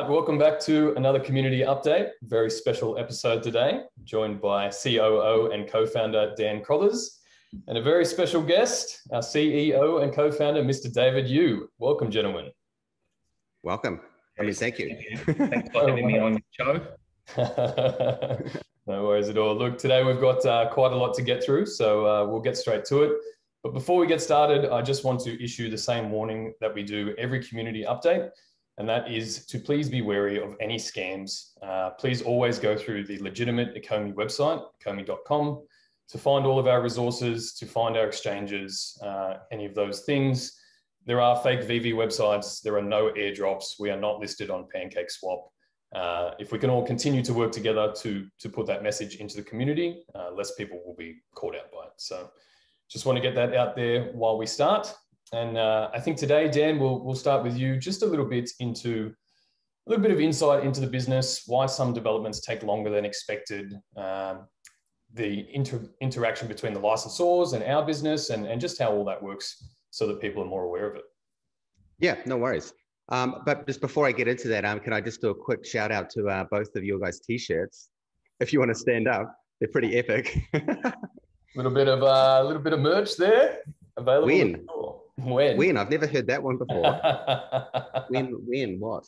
right, welcome back to another community update. Very special episode today, joined by COO and co-founder Dan Crothers, and a very special guest, our CEO and co-founder, Mr. David Yu. Welcome, gentlemen. Welcome. I mean, thank you. Thanks for having me on your show. No worries at all. Look, today we've got quite a lot to get through, so we'll get straight to it. But before we get started, I just want to issue the same warning that we do every community update, and that is to please be wary of any scams. Please always go through the legitimate ECOMI website, ecomi.com, to find all of our resources, to find our exchanges, any of those things. There are fake VeVe websites. There are no airdrops. We are not listed on PancakeSwap. If we can all continue to work together to put that message into the community, less people will be caught out by it. So just want to get that out there while we start. And I think today, Dan, we'll start with you, just a little bit of insight into the business, why some developments take longer than expected, the interaction between the licensors and our business, and just how all that works so that people are more aware of it. Yeah, no worries. But just before I get into that, can I just do a quick shout out to both of your guys' t-shirts? If you want to stand up, they're pretty epic. A little bit of merch there available. When? I've never heard that one before. when, what?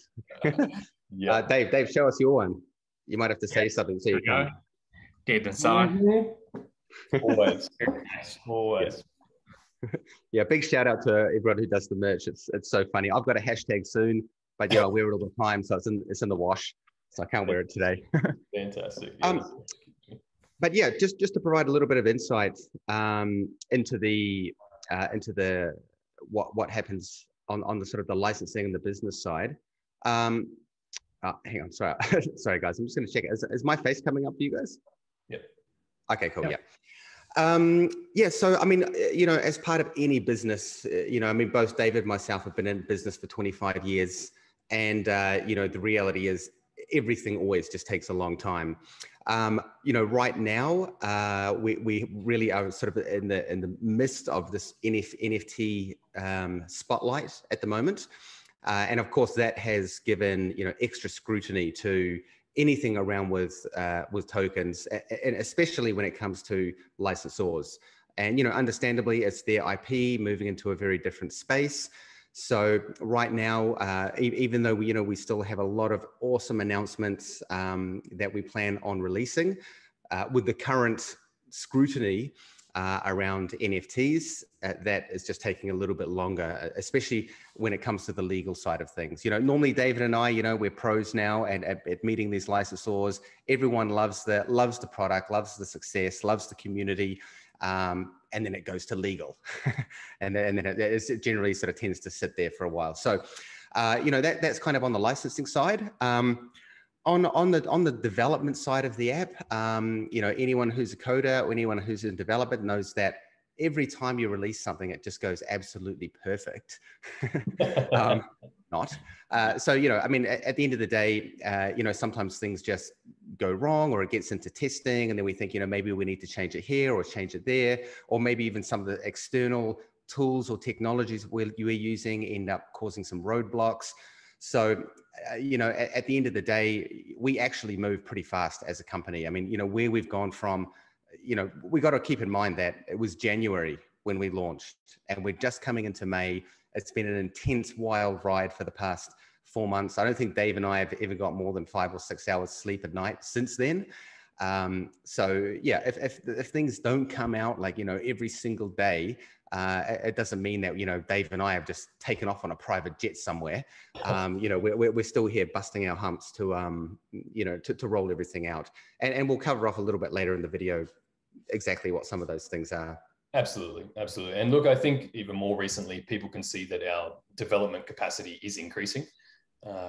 Yeah. Dave, show us your one. You might have to say something so you can. Dave and sign. Always. Yeah, big shout out to everyone who does the merch. It's so funny. I've got a hashtag soon, but I wear it all the time, so it's in the wash, so I can't wear it today. Fantastic. Yes. But yeah, just to provide a little bit of insight into the what happens on the sort of the licensing and the business side. Hang on, sorry, sorry guys, I'm just going to check it. Is my face coming up for you guys? Yep. Okay, cool. Yeah. So I mean, as part of any business, I mean, both David and myself have been in business for 25 years, and the reality is everything always just takes a long time. Right now, we really are sort of in the midst of this NFT spotlight at the moment, and of course that has given extra scrutiny to anything around with tokens, and especially when it comes to licensors. And understandably, it's their IP moving into a very different space. So right now, even though we still have a lot of awesome announcements that we plan on releasing, with the current scrutiny around NFTs, that is just taking a little bit longer, especially when it comes to the legal side of things. Normally David and I, we're pros now and at meeting these licensors. Everyone loves the product, loves the success, loves the community. And then it goes to legal, and then it generally sort of tends to sit there for a while. So, that's kind of on the licensing side. On the development side of the app, anyone who's a coder or anyone who's in development knows that every time you release something, it just goes absolutely perfect. So, I mean, at the end of the day, sometimes things just go wrong, or it gets into testing, and then we think, maybe we need to change it here or change it there, or maybe even some of the external tools or technologies we're using end up causing some roadblocks. So, at the end of the day, we actually move pretty fast as a company. I mean, where we've gone from, we got to keep in mind that it was January when we launched, and we're just coming into May. It's been an intense, wild ride for the past 4 months. I don't think Dave and I have ever got more than 5 or 6 hours sleep at night since then. So yeah, if things don't come out like, every single day, it doesn't mean that, Dave and I have just taken off on a private jet somewhere. We're still here busting our humps to roll everything out. And we'll cover off a little bit later in the video exactly what some of those things are. Absolutely. And look, I think even more recently, people can see that our development capacity is increasing.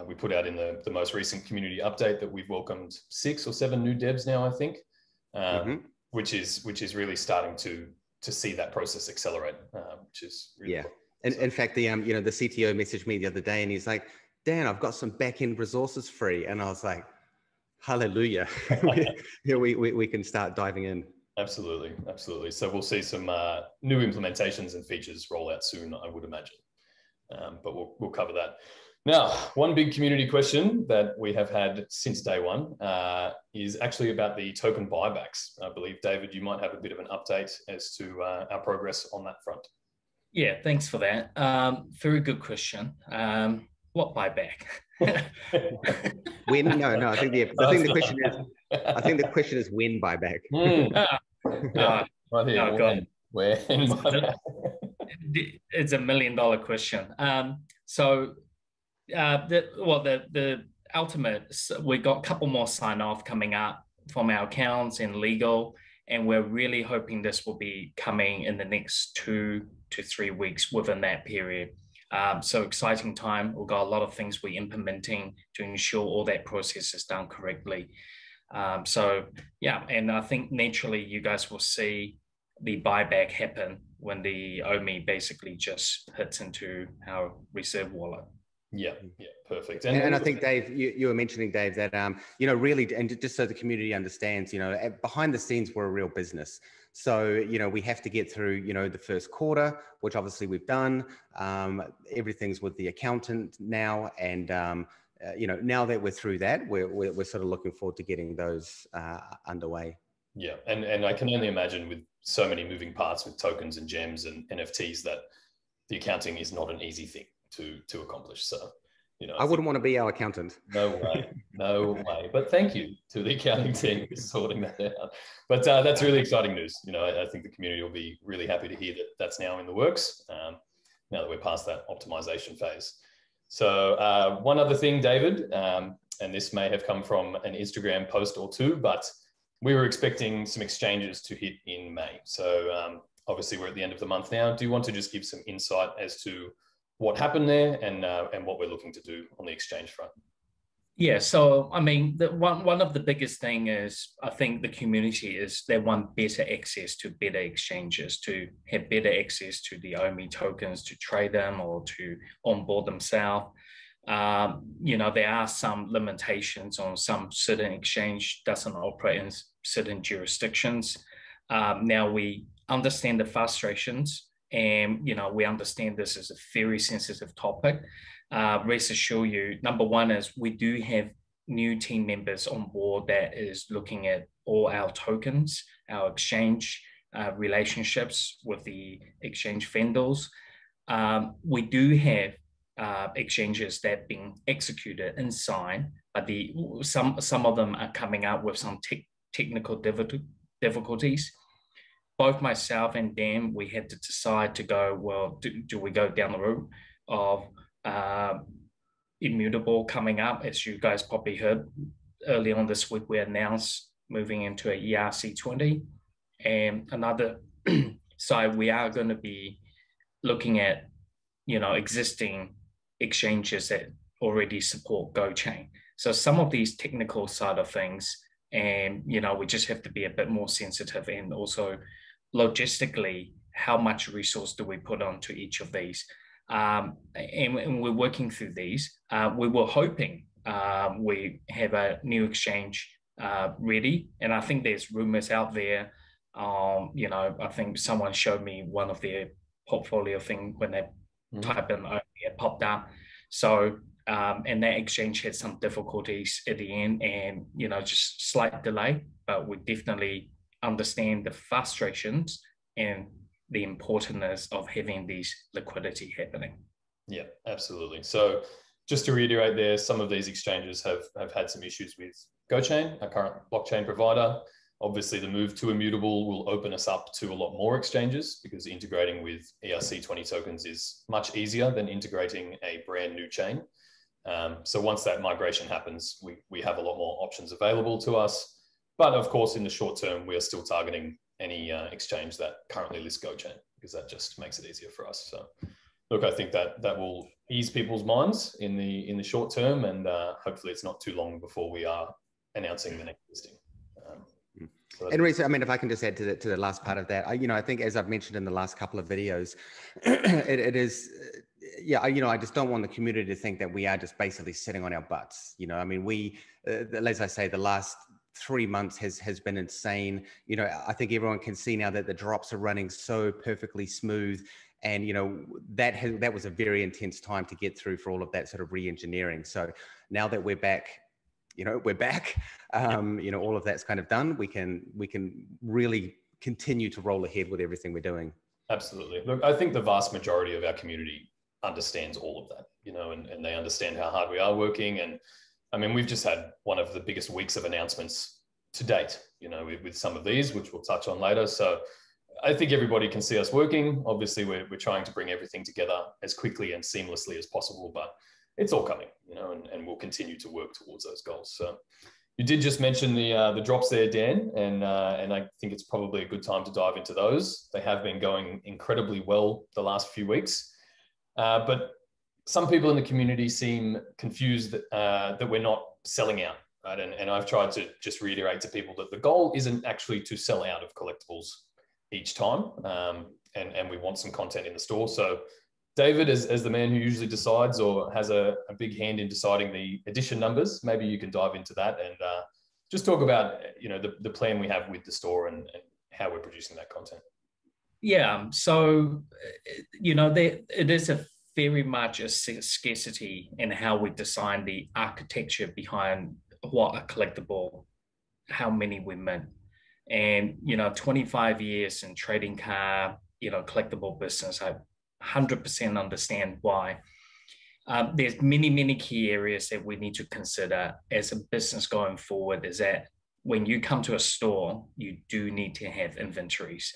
We put out in the most recent community update that we've welcomed 6 or 7 new devs now, I think, which is really starting to see that process accelerate, which is really cool. And in fact, the CTO messaged me the other day, and he's like, Dan, I've got some back-end resources free. And I was like, hallelujah. we can start diving in. Absolutely. So we'll see some new implementations and features roll out soon, I would imagine. But we'll cover that. Now, one big community question that we have had since day one is actually about the token buybacks. I believe, David, you might have a bit of an update as to our progress on that front. Yeah, thanks for that. Very good question. What buyback? When? No, I think the question is when buyback. Right here. When? It's $1 million question. So the ultimate, we got a couple more sign off coming up from our accounts and legal, and we're really hoping this will be coming in the next 2 to 3 weeks within that period. So exciting time. We've got a lot of things we're implementing to ensure all that process is done correctly. So yeah, and I think naturally you guys will see the buyback happen when the OMI basically just hits into our reserve wallet. Yeah, perfect. And I think, Dave, you were mentioning, Dave, that, really, and just so the community understands, behind the scenes, we're a real business. So, we have to get through, the first quarter, which obviously we've done. Everything's with the accountant now. And, now that we're through that, we're sort of looking forward to getting those underway. Yeah, and I can only imagine with so many moving parts with tokens and gems and NFTs that the accounting is not an easy thing to accomplish. So, I wouldn't want to be our accountant. No way. But thank you to the accounting team for sorting that out. But that's really exciting news. I think the community will be really happy to hear that that's now in the works, now that we're past that optimization phase. So one other thing, David, and this may have come from an Instagram post or two, but we were expecting some exchanges to hit in May. So obviously we're at the end of the month now. Do you want to just give some insight as to what happened there and what we're looking to do on the exchange front? Yeah, so I mean, one of the biggest thing is I think the community is they want better access to better exchanges, to have better access to the OMI tokens, to trade them or to onboard themselves. There are some limitations on some certain exchange doesn't operate in certain jurisdictions. Now we understand the frustrations, and we understand this is a very sensitive topic. Rest assure you, number one is we do have new team members on board that is looking at all our tokens, our exchange relationships with the exchange vendors. We do have exchanges that have been executed and signed, but some of them are coming out with some technical difficulties. Both myself and Dan, we had to decide to go, well, do we go down the route of Immutable coming up? As you guys probably heard early on this week, we announced moving into a ERC20 and another. So we are going to be looking at, existing exchanges that already support GoChain. So some of these technical side of things, and, we just have to be a bit more sensitive, and also logistically, how much resource do we put onto each of these? And we're working through these. We were hoping we have a new exchange ready, and I think there's rumors out there. I think someone showed me one of their portfolio thing when they type in it popped up. So and that exchange had some difficulties at the end, and just slight delay, but we definitely understand the frustrations and the importance of having these liquidity happening. Yeah, absolutely. So just to reiterate there, some of these exchanges have had some issues with GoChain, our current blockchain provider. Obviously, the move to Immutable will open us up to a lot more exchanges, because integrating with ERC20 tokens is much easier than integrating a brand new chain. So once that migration happens, we have a lot more options available to us. But of course, in the short term, we are still targeting any exchange that currently lists GoChain, because that just makes it easier for us. So look, I think that will ease people's minds in the short term, and hopefully it's not too long before we are announcing the next listing. And Rhys, I mean, if I can just add to the last part of that, I think, as I've mentioned in the last couple of videos, it is, I just don't want the community to think that we are just basically sitting on our butts. I mean, as I say, the last 3 months has been insane. I think everyone can see now that the drops are running so perfectly smooth. And, you know, that was a very intense time to get through for all of that sort of re-engineering. So now that we're back, you know, you know, all of that's kind of done, we can really continue to roll ahead with everything we're doing. Absolutely. Look, I think the vast majority of our community understands all of that, you know, and they understand how hard we are working. And I mean, we've just had one of the biggest weeks of announcements to date, you know, with some of these, which we'll touch on later. So I think everybody can see us working. Obviously, we're trying to bring everything together as quickly and seamlessly as possible, but it's all coming, you know, and we'll continue to work towards those goals. So you did just mention the drops there, Dan, and I think it's probably a good time to dive into those. They have been going incredibly well the last few weeks, but some people in the community seem confused that we're not selling out, right? And I've tried to just reiterate to people that the goal isn't actually to sell out of collectibles each time, and we want some content in the store. So David, as the man who usually decides or has a big hand in deciding the edition numbers, maybe you can dive into that and just talk about, you know, the plan we have with the store and how we're producing that content. Yeah, so, you know, it is a very much a scarcity in how we design the architecture behind what a collectible, how many we mint. And, you know, 25 years in trading card, you know, collectible business, I 100% understand why. There's many key areas that we need to consider as a business going forward, is that when you come to a store, you do need to have inventories.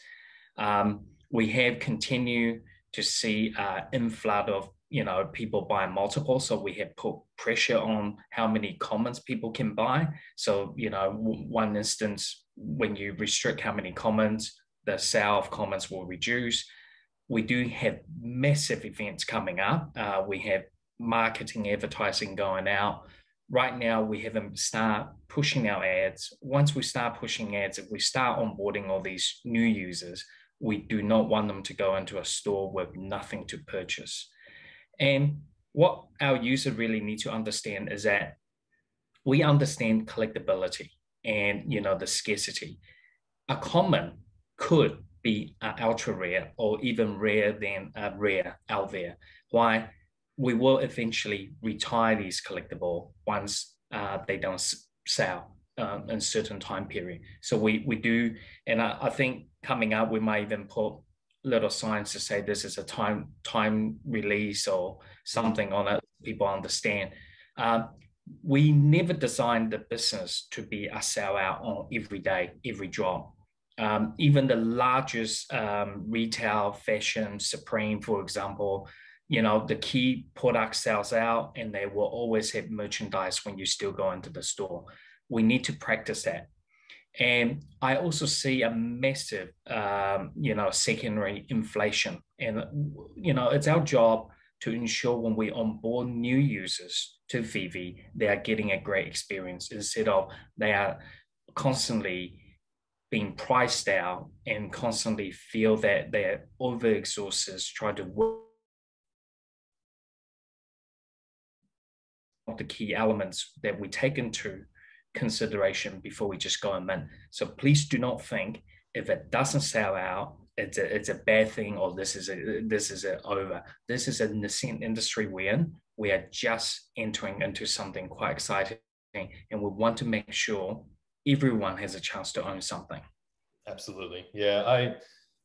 We have continued to see inflood of, you know, people buying multiple. So we have put pressure on how many commons people can buy. So, you know, one instance, when you restrict how many commons, the sale of commons will reduce. We do have massive events coming up. We have marketing, advertising going out. Right now, we haven't started pushing our ads. Once we start pushing ads, if we start onboarding all these new users, we do not want them to go into a store with nothing to purchase. And what our user really need to understand is that we understand collectability and, you know, the scarcity. A common could be ultra rare or even rare than rare out there. Why? We will eventually retire these collectible once they don't sell in a certain time period. So we do, and I think coming up, we might even put little signs to say this is a time release or something on it, people understand. We never designed the business to be a sellout on every day, every drop. Even the largest retail, fashion, Supreme, for example, you know, the key product sells out and they will always have merchandise when you still go into the store. We need to practice that. And I also see a massive, you know, secondary inflation. And, you know, it's our job to ensure when we onboard new users to VeVe, they are getting a great experience instead of they are constantly being priced out and constantly feel that they're overexhausted, trying to work the key elements that we take into consideration before we just go and mint. So please do not think if it doesn't sell out, it's a bad thing or this is over. This is a nascent industry we're in. We are just entering into something quite exciting, and we want to make sure everyone has a chance to own something. Absolutely. Yeah,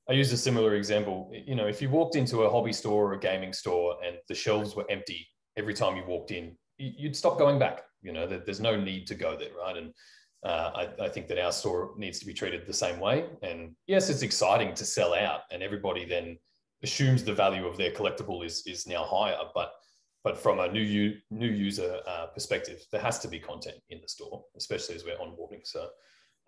I used a similar example. You know, if you walked into a hobby store or a gaming store and the shelves were empty every time you walked in, you'd stop going back. You know, there's no need to go there, right? And I think that our store needs to be treated the same way. And yes, it's exciting to sell out, and everybody then assumes the value of their collectible is now higher. But from a new user perspective, there has to be content in the store, especially as we're onboarding. So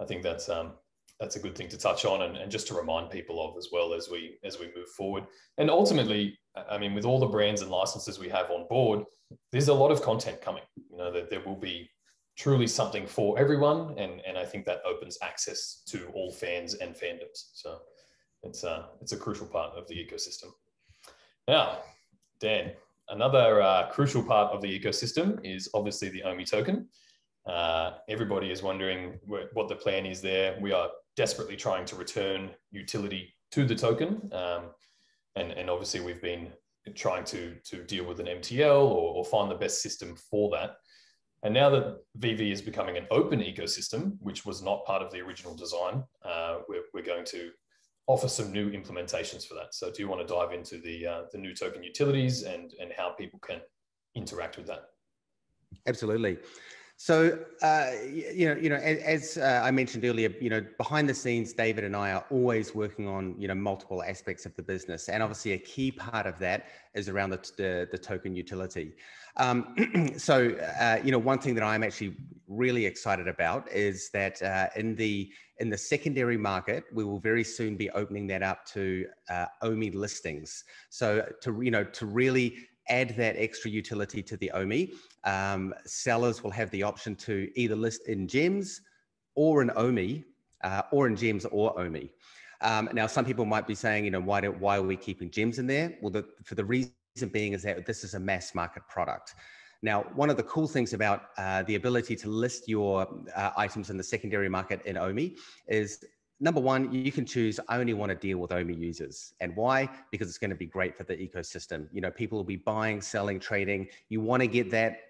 I think that's a good thing to touch on and just to remind people of as well as we move forward. And ultimately, I mean, with all the brands and licenses we have on board, there's a lot of content coming. You know, that there will be truly something for everyone, and I think that opens access to all fans and fandoms. So it's a crucial part of the ecosystem. Now, Dan, another crucial part of the ecosystem is obviously the OMI token. Everybody is wondering what the plan is there. We are desperately trying to return utility to the token. And obviously we've been trying to deal with an MTL or find the best system for that. And now that VeVe is becoming an open ecosystem, which was not part of the original design, we're going to offer some new implementations for that. So do you want to dive into the new token utilities and how people can interact with that? Absolutely. So, as I mentioned earlier, behind the scenes, David and I are always working on, multiple aspects of the business. And obviously a key part of that is around the token utility. So, one thing that I'm actually really excited about is that in the secondary market, we will very soon be opening that up to OMI listings. So to really add that extra utility to the OMI, sellers will have the option to either list in gems or in OMI, or in gems or OMI. Now, some people might be saying, why are we keeping gems in there? Well, for the reason being is that this is a mass market product. Now, one of the cool things about the ability to list your items in the secondary market in OMI is, number one, you can choose, I only want to deal with OMI users. And why? Because it's going to be great for the ecosystem. People will be buying, selling, trading. You want to get that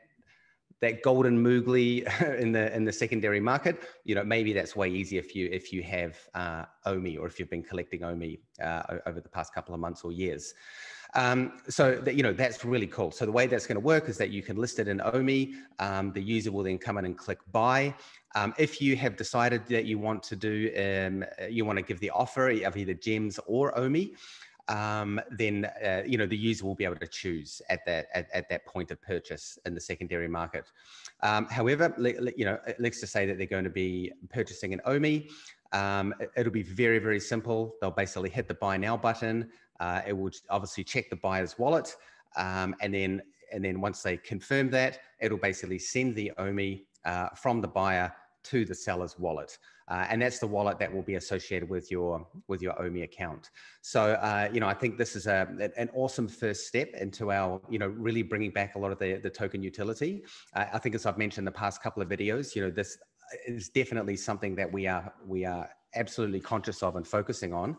golden moogly in the secondary market. Maybe that's way easier for you if you have OMI, or if you've been collecting OMI over the past couple of months or years. So that's really cool. So the way that's going to work is that you can list it in OMI. The user will then come in and click buy. If you have decided that you want to you want to give the offer of either gems or OMI, then the user will be able to choose at that point of purchase in the secondary market. However, let's just say that they're going to be purchasing an OMI. It'll be very, very simple. They'll basically hit the buy now button. It will obviously check the buyer's wallet, and then once they confirm that, it'll basically send the OMI from the buyer to the seller's wallet. And that's the wallet that will be associated with your OMI account. So, I think this is an awesome first step into our, really bringing back a lot of the token utility. I think, as I've mentioned in the past couple of videos, this is definitely something that we are absolutely conscious of and focusing on.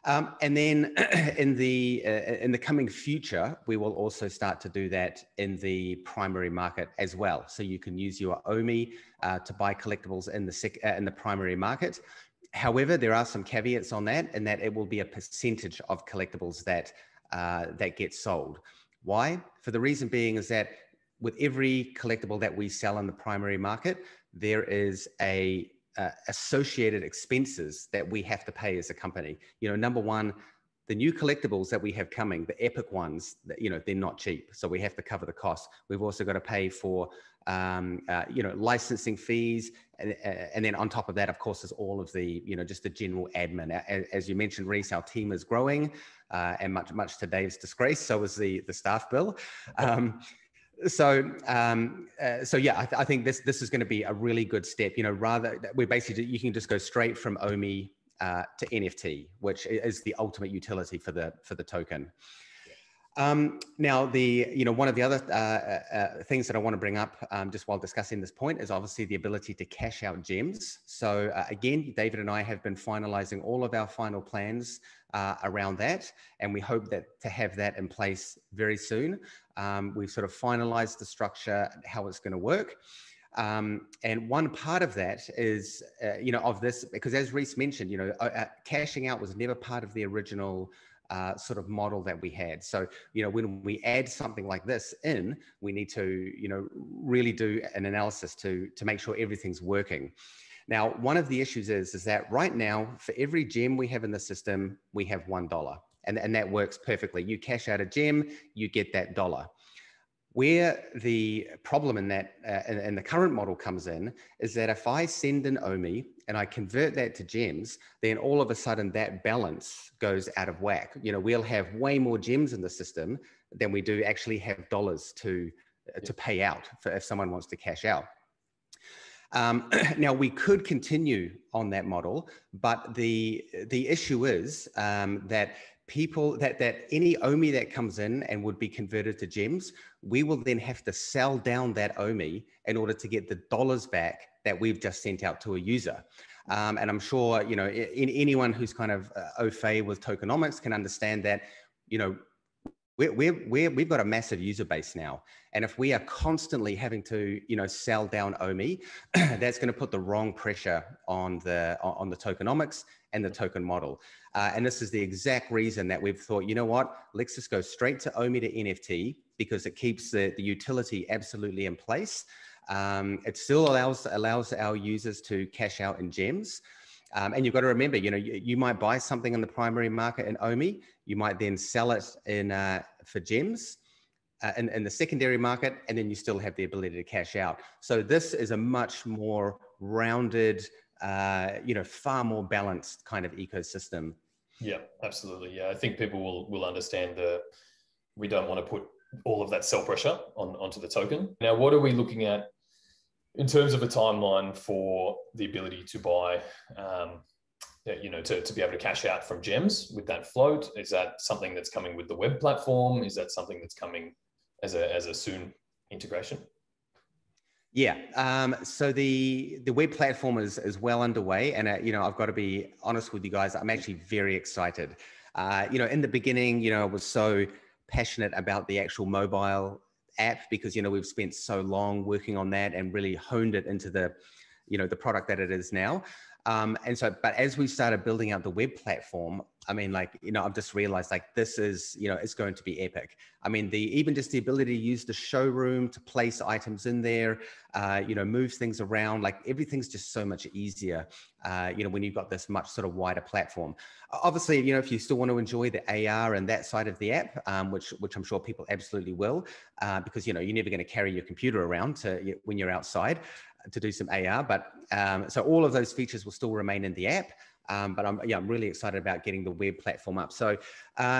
And then in the coming future, we will also start to do that in the primary market as well. So you can use your OMI to buy collectibles in the primary market. However, there are some caveats on that, and that it will be a percentage of collectibles that get sold. Why? For the reason being is that with every collectible that we sell in the primary market, there is associated expenses that we have to pay as a company. Number one, the new collectibles that we have coming, the epic ones, they're not cheap. So we have to cover the cost. We've also got to pay for, licensing fees. And then on top of that, of course, is all of the, just the general admin. As you mentioned, Rhys, our team is growing, and much to Dave's disgrace, so is the staff bill. So yeah, I think this is going to be a really good step. Rather, you can just go straight from OMI to NFT, which is the ultimate utility for the token. Now, one of the other things that I want to bring up just while discussing this point is obviously the ability to cash out gems. So again, David and I have been finalizing all of our final plans around that, and we hope to have that in place very soon. We've sort of finalized the structure, how it's going to work. And one part of that is, of this, because as Rhys mentioned, cashing out was never part of the original sort of model that we had. So, when we add something like this in, we need to, really do an analysis to make sure everything's working. Now, one of the issues is that right now, for every gem we have in the system, we have $1. And that works perfectly. You cash out a gem, you get that $1. Where the problem in that, in the current model comes in, is that if I send an OMI and I convert that to gems, then all of a sudden that balance goes out of whack. We'll have way more gems in the system than we do actually have dollars to pay out for if someone wants to cash out. Now we could continue on that model, but the issue is that any OMI that comes in and would be converted to gems, we will then have to sell down that OMI in order to get the dollars back that we've just sent out to a user. And I'm sure, you know, anyone who's kind of au fait with tokenomics can understand that, you know, we've got a massive user base now. And if we are constantly having to, you know, sell down OMI, that's going to put the wrong pressure on the tokenomics and the token model. And this is the exact reason that we've thought, you know what, let's just go straight to OMI to NFT, because it keeps the utility absolutely in place. It still allows our users to cash out in gems. And you've got to remember, you know, you might buy something in the primary market in OMI, you might then sell it in for gems in the secondary market, and then you still have the ability to cash out. So this is a much more rounded, you know, far more balanced kind of ecosystem. Yeah, absolutely. Yeah, I think people will understand we don't want to put all of that sell pressure onto the token. Now, what are we looking at in terms of a timeline for the ability to buy, you know, to be able to cash out from gems with that float? Is that something that's coming with the web platform? Is that something that's coming as a soon integration? Yeah, so the web platform is well underway, and you know, I've got to be honest with you guys, I'm actually very excited. You know, in the beginning, you know, I was so passionate about the actual mobile app because, you know, we've spent so long working on that and really honed it into the, you know, the product that it is now. And so, but as we started building out the web platform, I mean, like, you know, I've just realized like this is, you know, it's going to be epic. I mean, even just the ability to use the showroom to place items in there, you know, move things around, like everything's just so much easier, you know, when you've got this much sort of wider platform. Obviously, you know, if you still want to enjoy the AR and that side of the app, which I'm sure people absolutely will, because, you know, you're never going to carry your computer around when you're outside to do some AR, but so all of those features will still remain in the app. But I'm really excited about getting the web platform up. So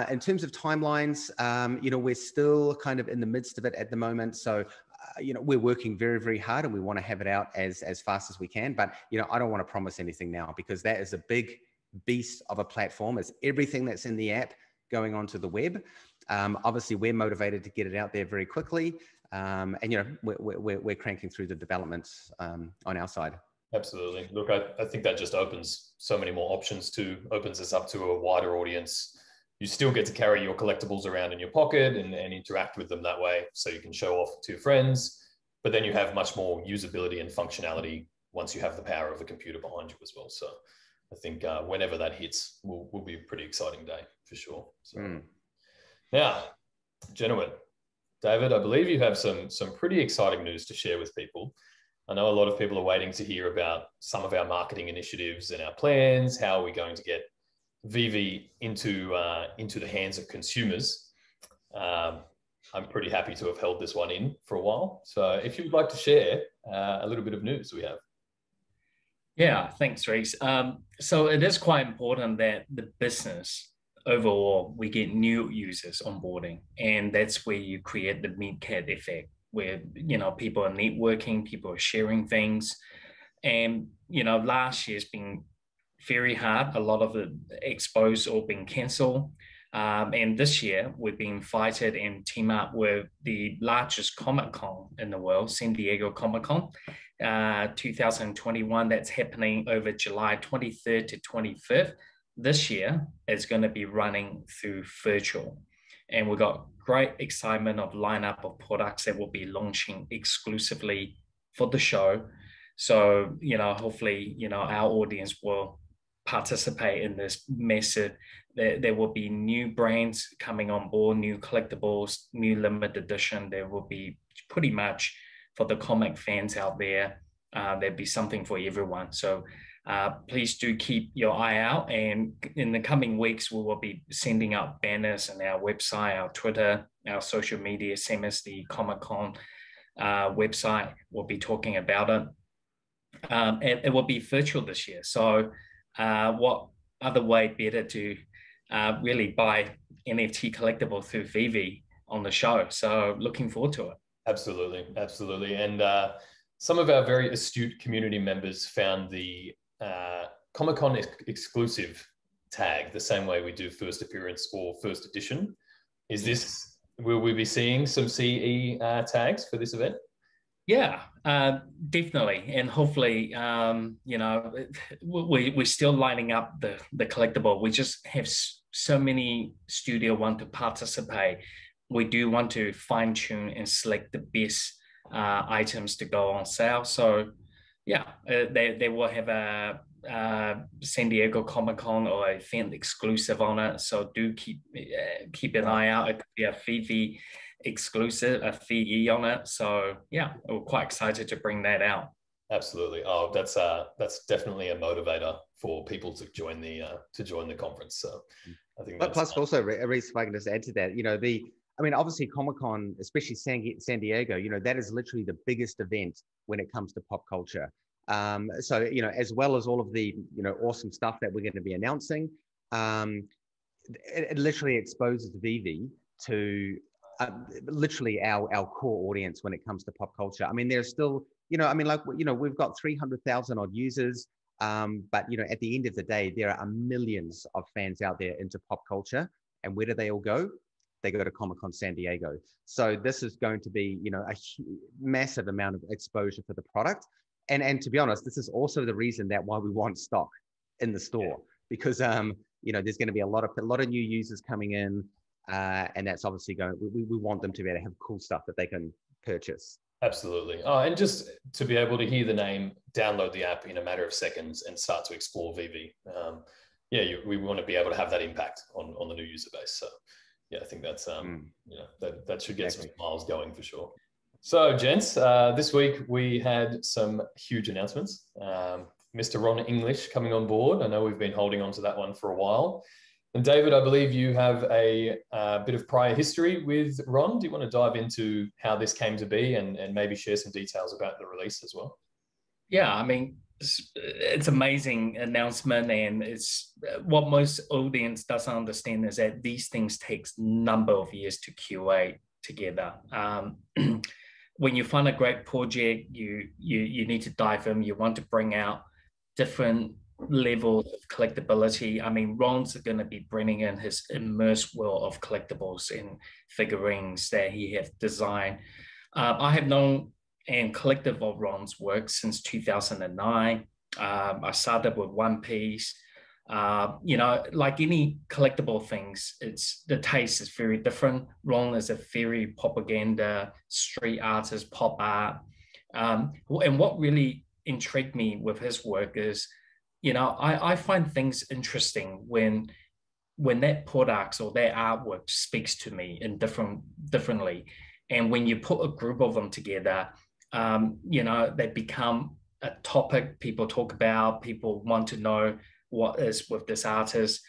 in terms of timelines, you know, we're still kind of in the midst of it at the moment. So, you know, we're working very, very hard and we want to have it out as fast as we can. But, you know, I don't want to promise anything now because that is a big beast of a platform. It's everything that's in the app going onto the web. Obviously, we're motivated to get it out there very quickly. And, you know, we're cranking through the developments on our side. Absolutely. Look, I think that just opens so many more options opens us up to a wider audience. You still get to carry your collectibles around in your pocket and interact with them that way. So you can show off to your friends, but then you have much more usability and functionality once you have the power of a computer behind you as well. So I think whenever that hits will be a pretty exciting day for sure. So now, gentlemen, David, I believe you have some pretty exciting news to share with people. I know a lot of people are waiting to hear about some of our marketing initiatives and our plans. How are we going to get VeVe into the hands of consumers? I'm pretty happy to have held this one in for a while. So if you would like to share a little bit of news we have. Yeah, thanks, Rhys. So it is quite important that the business overall, we get new users onboarding, and that's where you create the meat cat effect, where, you know, people are networking, people are sharing things. And, you know, last year's been very hard. A lot of the expos all been cancelled. And this year we've been invited and team up with the largest Comic-Con in the world, San Diego Comic-Con 2021. That's happening over July 23rd to 25th. This year is going to be running through virtual. And we've got great excitement of lineup of products that will be launching exclusively for the show. So, you know, hopefully, you know, our audience will participate in this massive. There will be new brands coming on board, new collectibles, new limited edition. There will be pretty much for the comic fans out there. There'll be something for everyone. So please do keep your eye out. And in the coming weeks, we will be sending out banners on our website, our Twitter, our social media, same as the Comic-Con website. We'll be talking about it. And it will be virtual this year. So what other way better to really buy NFT collectible through VeVe on the show? So looking forward to it. Absolutely, absolutely. And some of our very astute community members found the Comic-Con exclusive tag the same way we do first appearance or first edition. Will we be seeing some CE tags for this event? Yeah, definitely. And hopefully, you know, we're still lining up the collectible. We just have so many studio want to participate. We do want to fine tune and select the best items to go on sale. So yeah, they will have a San Diego Comic-Con or event exclusive on it. So do keep an eye out. It could be a VeVe exclusive, a VE on it. So yeah, we're quite excited to bring that out. Absolutely. Oh, that's definitely a motivator for people to join the conference. So I think. But plus, also, Rhys, if I can just add to that, you know, I mean, obviously Comic-Con, especially San Diego, you know, that is literally the biggest event when it comes to pop culture. So, you know, as well as all of the, you know, awesome stuff that we're going to be announcing, it literally exposes VeVe to literally our core audience when it comes to pop culture. I mean, there's still, you know, I mean, like, you know, we've got 300,000 odd users, but, you know, at the end of the day, there are millions of fans out there into pop culture. And where do they all go? They go to Comic-Con San Diego. So this is going to be, you know, a massive amount of exposure for the product. And to be honest, this is also the reason why we want stock in the store, because, you know, there's going to be a lot of new users coming in. And that's obviously we want them to be able to have cool stuff that they can purchase. Absolutely. Oh, and just to be able to hear the name, download the app in a matter of seconds and start to explore VeVe. We want to be able to have that impact on the new user base. So yeah, I think that's, you know, that should get some smiles going for sure. So gents, this week we had some huge announcements. Mr. Ron English coming on board. I know we've been holding on to that one for a while. And David, I believe you have a bit of prior history with Ron. Do you want to dive into how this came to be and maybe share some details about the release as well? Yeah, I mean, it's amazing announcement, and it's what most audience doesn't understand is that these things takes number of years to QA together. When you find a great project, you need to dive in. You want to bring out different levels of collectability. I mean, Ron's going to be bringing in his immersed world of collectibles and figurines that he has designed. I have known and collected of Ron's work since 2009. I started with One Piece. You know, like any collectible things, the taste is very different. Ron is a very propaganda, street artist, pop art. And what really intrigued me with his work is, you know, I find things interesting when that product or that artwork speaks to me in differently. And when you put a group of them together, you know, they become a topic people talk about, people want to know what is with this artist.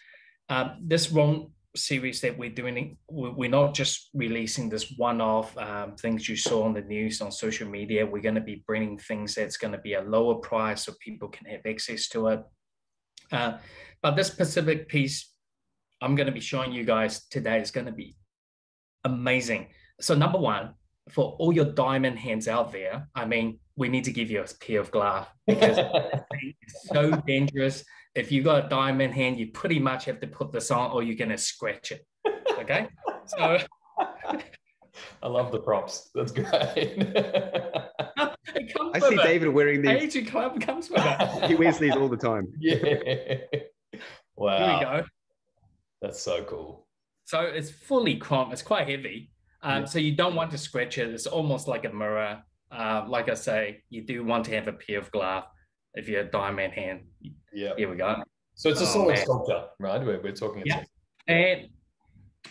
This Ron series that we're doing, we're not just releasing this one-off things you saw on the news, on social media. We're going to be bringing things that's going to be a lower price so people can have access to it. But this specific piece I'm going to be showing you guys today is going to be amazing. So number one, for all your diamond hands out there, I mean, we need to give you a pair of gloves because it's so dangerous. If you got a diamond hand, you pretty much have to put this on or you're going to scratch it. Okay? So I love the props. That's great. I see David wearing these. Agent Club comes with it. He wears these all the time. Yeah. Wow. Here we go. That's so cool. So it's fully chrome. It's quite heavy. So you don't want to scratch it. It's almost like a mirror. Like I say, you do want to have a pair of gloves if you're a diamond hand. Yeah. Here we go. So it's a solid sculpture, right? We're talking. Yeah.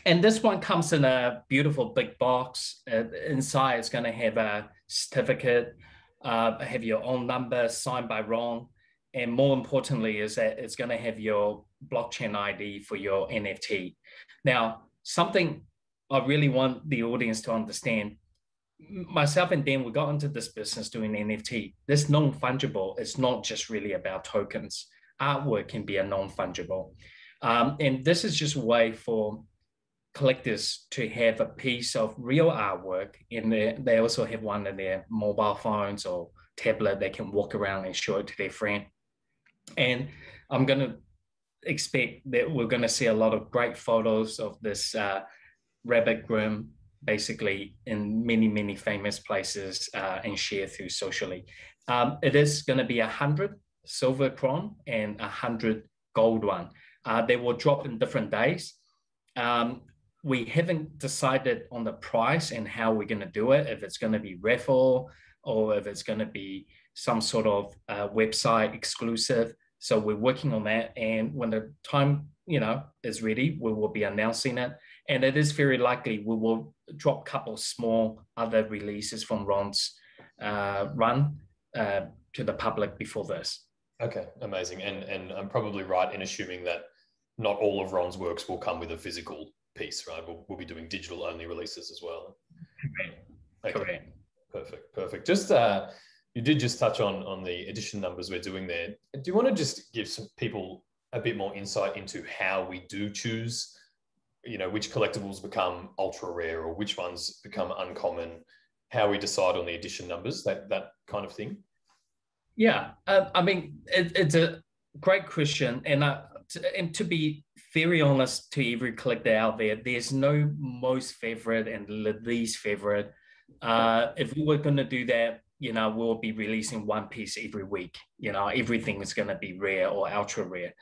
And this one comes in a beautiful big box. Inside, it's going to have a certificate, have your own number signed by Ron. And more importantly is that it's going to have your blockchain ID for your NFT. Now, something I really want the audience to understand, myself and Dan, we got into this business doing NFT. This non-fungible is not just really about tokens. Artwork can be a non-fungible. And this is just a way for collectors to have a piece of real artwork in there. They also have one in their mobile phones or tablet. They can walk around and show it to their friend. And I'm going to expect that we're going to see a lot of great photos of this Rabbit Grin basically in many, many famous places and share through socially. It is going to be 100 silver prawn and 100 gold one. They will drop in different days. We haven't decided on the price and how we're going to do it, if it's going to be raffle or if it's going to be some sort of website exclusive. So we're working on that. And when the time, is ready, we will be announcing it. And it is very likely we will drop a couple small other releases from Ron's run to the public before this. Okay, amazing. And I'm probably right in assuming that not all of Ron's works will come with a physical piece, right? We'll be doing digital only releases as well. Correct. Okay. Correct. Perfect. Just you did just touch on the edition numbers we're doing there. Do you want to just give some people a bit more insight into how we do choose, which collectibles become ultra rare or which ones become uncommon, how we decide on the edition numbers, that kind of thing? Yeah, I mean, it's a great question. And to be very honest to every collector out there, there's no most favorite and least favorite. If we were going to do that, we'll be releasing one piece every week. Everything is going to be rare or ultra rare.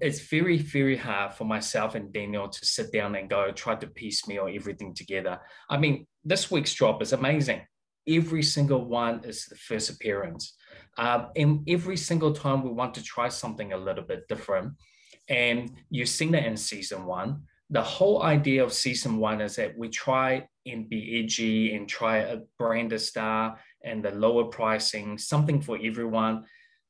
It's very, very hard for myself and Daniel to sit down and try to piecemeal everything together. I mean, this week's drop is amazing. Every single one is the first appearance. And every single time we want to try something a little bit different. And you've seen it in season one. The whole idea of season one is that we try and be edgy and try a brand star and the lower pricing, something for everyone.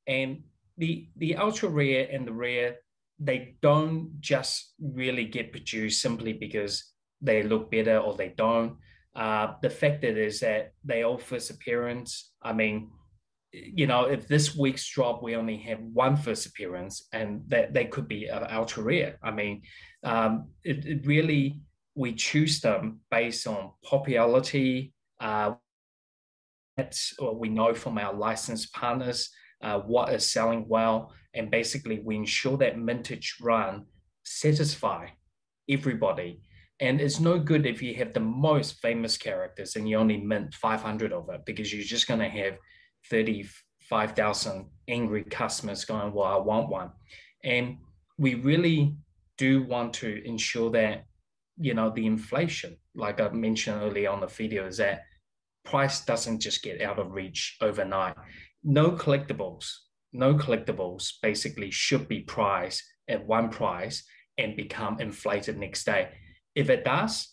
And the ultra rare and the rare, they don't just really get produced simply because they look better or they don't. The fact is that they all first appearance. I mean, if this week's drop, we only have one first appearance and that they could be ultra rare. I mean, it really, we choose them based on popularity. That's what we know from our licensed partners, what is selling well. And basically we ensure that vintage run satisfy everybody. And it's no good if you have the most famous characters and you only mint 500 of it, because you're just going to have 35,000 angry customers going, well, I want one. And we really do want to ensure that, the inflation, like I mentioned earlier on the video, is that price doesn't just get out of reach overnight. No collectibles basically should be priced at one price and become inflated next day. If it does,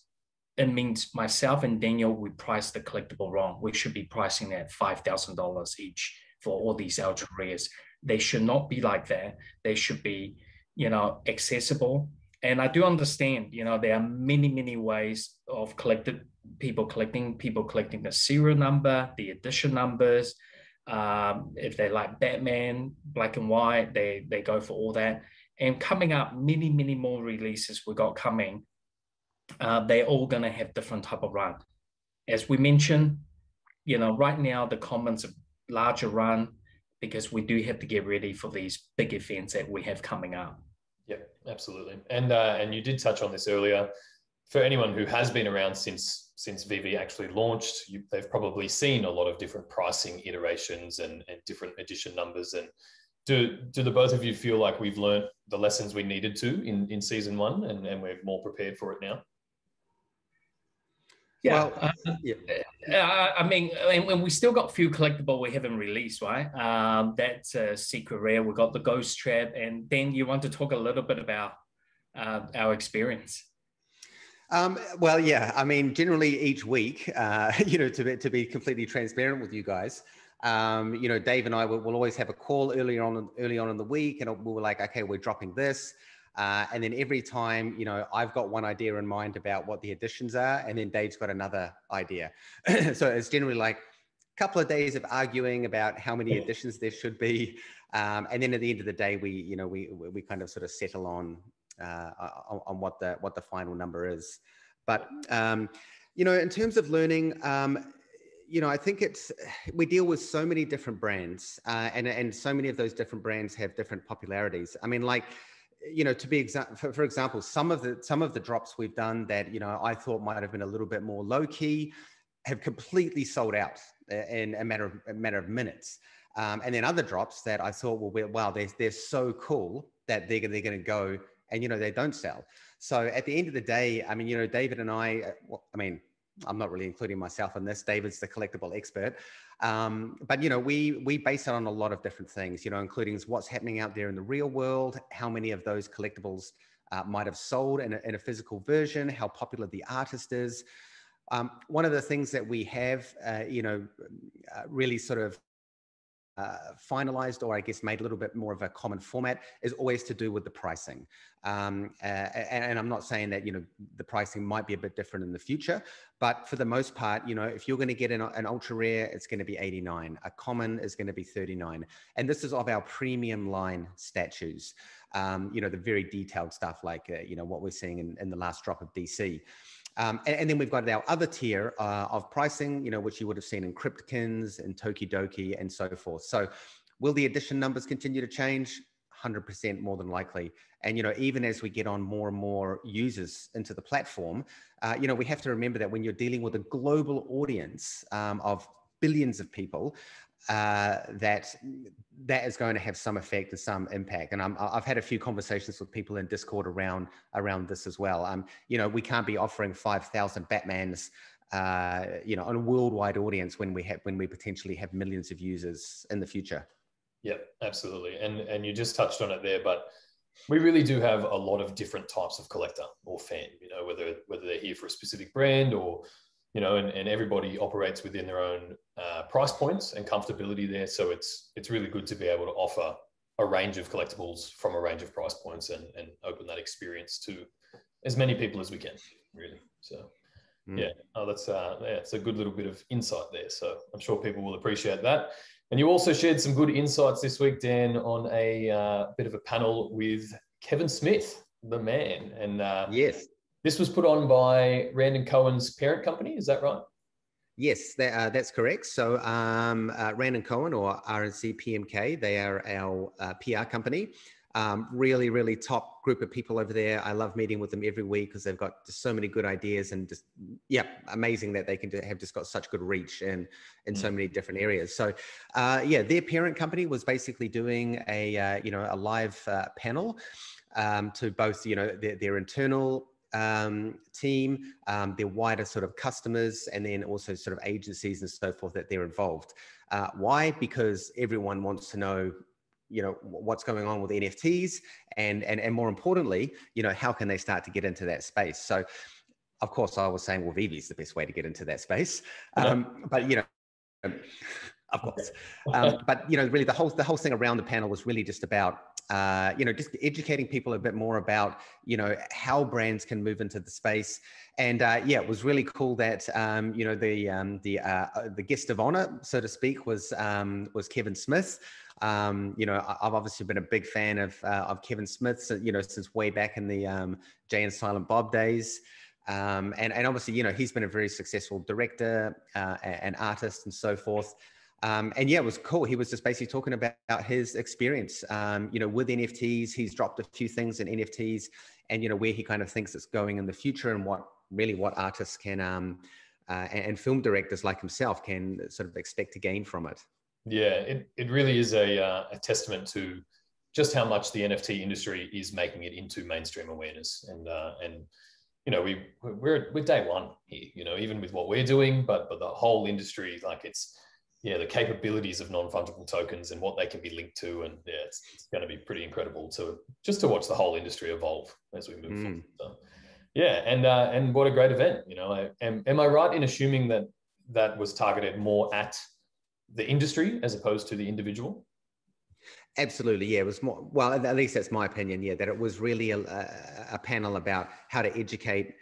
it means myself and Daniel, we priced the collectible wrong. We should be pricing at $5,000 each for all these ultra rares. They should not be like that. They should be, accessible. And I do understand, there are many, many ways of people collecting the serial number, the edition numbers. If they like Batman, black and white, they go for all that. And coming up, many, many more releases we got coming. They're all going to have different type of run. As we mentioned, right now the commons are larger run because we do have to get ready for these big events that we have coming up. Yeah, absolutely. And you did touch on this earlier. For anyone who has been around since VeVe actually launched, they've probably seen a lot of different pricing iterations and different edition numbers. And do the both of you feel like we've learned the lessons we needed to in season one and we're more prepared for it now? Yeah, I mean, when we still got a few collectible we haven't released, right? That's a secret rare. We got the ghost trap, and then you want to talk a little bit about our experience. Well, yeah, I mean, generally each week, to be completely transparent with you guys, Dave and I will always have a call early on in the week, and we were like, okay, we're dropping this. And then every time, I've got one idea in mind about what the additions are, and then Dave's got another idea. So it's generally like a couple of days of arguing about how many additions there should be. And then at the end of the day, we kind of sort of settle on what the final number is. But, in terms of learning, I think we deal with so many different brands and so many of those different brands have different popularities. I mean, like, you know, to be exact, for example, some of the drops we've done that, you know, I thought might have been a little bit more low key, have completely sold out in a matter of minutes. And then other drops that I thought, well, wow, they're so cool that they're going to go, and, you know, they don't sell. So at the end of the day, I mean, you know, David and I, well, I mean, I'm not really including myself in this. David's the collectible expert. But, you know, we base it on a lot of different things, you know, including what's happening out there in the real world, how many of those collectibles might have sold in a physical version, how popular the artist is. One of the things that we have, you know, really sort of finalized, or I guess made a little bit more of a common format, is always to do with the pricing. And I'm not saying that, you know, the pricing might be a bit different in the future, but for the most part, you know, if you're going to get an ultra rare, it's going to be 89. A common is going to be 39. And this is of our premium line statues. You know, the very detailed stuff like, you know, what we're seeing in the last drop of DC. And then we've got our other tier of pricing, you know, which you would have seen in Cryptkins and Tokidoki and so forth. So will the edition numbers continue to change? 100% more than likely. And, you know, even as we get on more and more users into the platform, you know, we have to remember that when you're dealing with a global audience of billions of people, that is going to have some effect and some impact. And I've had a few conversations with people in Discord around this as well. You know, we can't be offering 5,000 Batmans, you know, on a worldwide audience when we potentially have millions of users in the future. Yeah, absolutely. And you just touched on it there, but we really do have a lot of different types of collector or fan, you know, whether they're here for a specific brand or, you know, and everybody operates within their own price points and comfortability there. So it's really good to be able to offer a range of collectibles from a range of price points and open that experience to as many people as we can, really. So yeah, that's it's a good little bit of insight there. So I'm sure people will appreciate that. And you also shared some good insights this week, Dan, on a bit of a panel with Kevin Smith, the man. And yes. This was put on by Rand & Cohen's parent company, is that right? Yes, that's correct. So Rand & Cohen, or RNC PMK, they are our PR company. Really, really top group of people over there. I love meeting with them every week because they've got just so many good ideas, and just, yeah, amazing that they can have just got such good reach in so many different areas. So yeah, their parent company was basically doing a, you know, a live panel to both, you know, their internal team, their wider sort of customers, and then also sort of agencies and so forth that they're involved. Why? Because everyone wants to know, you know, what's going on with NFTs, and more importantly, you know, how can they start to get into that space? So of course I was saying, well, VeVe is the best way to get into that space. But, you know, of course. But, you know, really the whole thing around the panel was really just about, you know, just educating people a bit more about, you know, how brands can move into the space. And yeah, it was really cool that, you know, the guest of honor, so to speak, was Kevin Smith. You know, I've obviously been a big fan of Kevin Smith, you know, since way back in the Jay and Silent Bob days. And obviously, you know, he's been a very successful director and artist and so forth. And yeah, it was cool. He was just basically talking about his experience, you know, with NFTs. He's dropped a few things in NFTs, and, you know, where he kind of thinks it's going in the future, and what artists can, and film directors like himself can sort of expect to gain from it. Yeah, it really is a testament to just how much the NFT industry is making it into mainstream awareness. And you know, we're day one here, you know, even with what we're doing, but the whole industry, like, it's, yeah, the capabilities of non-fungible tokens and what they can be linked to. And yeah, it's going to be pretty incredible to watch the whole industry evolve as we move forward. So, yeah, and what a great event, you know. Am I right in assuming that was targeted more at the industry as opposed to the individual? Absolutely, yeah. It was more, well, at least that's my opinion, yeah, that it was really a panel about how to educate,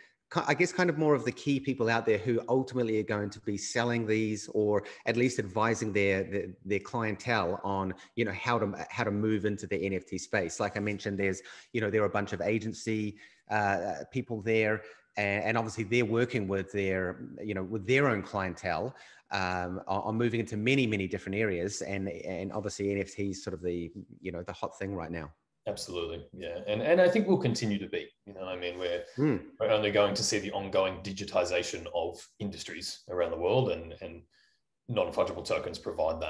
I guess, kind of more of the key people out there who ultimately are going to be selling these, or at least advising their clientele on, you know, how to move into the NFT space. Like I mentioned, there are a bunch of agency people there, and obviously they're working with their own clientele on moving into many different areas, and obviously NFT is sort of the hot thing right now. Absolutely, yeah, and I think we'll continue to be. You know, I mean, we're only going to see the ongoing digitization of industries around the world, and non-fungible tokens provide